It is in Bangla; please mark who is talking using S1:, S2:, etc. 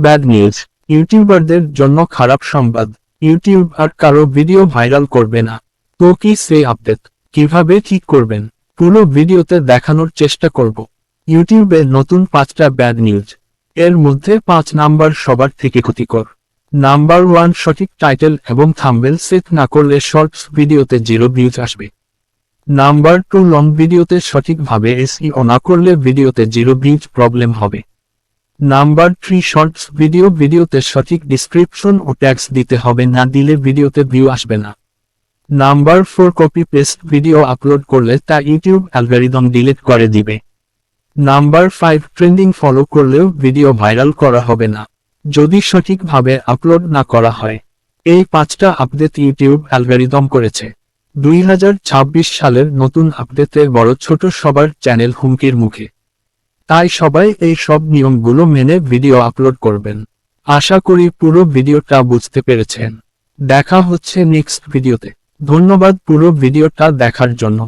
S1: ব্যাড নিউজ, ইউটিউবারদের জন্য খারাপ সংবাদ। ইউটিউব আর কারো ভিডিও ভাইরাল করবে না। তো কি সেই আপডেট কিভাবে ঠিক করবেন, পুরো ভিডিওতে দেখানোর চেষ্টা করব। ইউটিউবে নতুন 5টা ব্যাড নিউজ। এর মধ্যে 5 নাম্বার সবার থেকে ক্ষতিকর। নাম্বার 1, সঠিক টাইটেল এবং থাম্বনেল সেট না করলে শর্টস ভিডিওতে 0 ভিউজ আসবে। নাম্বার 2, লং ভিডিওতে সঠিকভাবে এসইও না করলে ভিডিওতে 0 ভিউজ প্রবলেম হবে। নাম্বার 3, শর্টস ভিডিওতে সঠিক ডিসক্রিপশন ও ট্যাগস দিতে হবে, না দিলে ভিডিওতে ভিউ আসবে না। Number 4, copy paste video upload করলে তা ইউটিউব অ্যালগরিদম ডিলিট করে দিবে। নাম্বার 5, ট্রেন্ডিং ফলো করলেও ভিডিও ভাইরাল করা হবে না, যদি সঠিকভাবে আপলোড না করা হয়। এই 5টা আপডেট ইউটিউব অ্যালগরিদম করেছে। 2026 সালের নতুন আপডেটে বড় ছোট সবার চ্যানেল হুমকির মুখে। তাই সবাই এই সব নিয়মগুলো মেনে ভিডিও আপলোড করবেন। আশা করি পুরো ভিডিওটা বুঝতে পেরেছেন। দেখা হচ্ছে নেক্সট ভিডিওতে। ধন্যবাদ পুরো ভিডিওটা দেখার জন্য।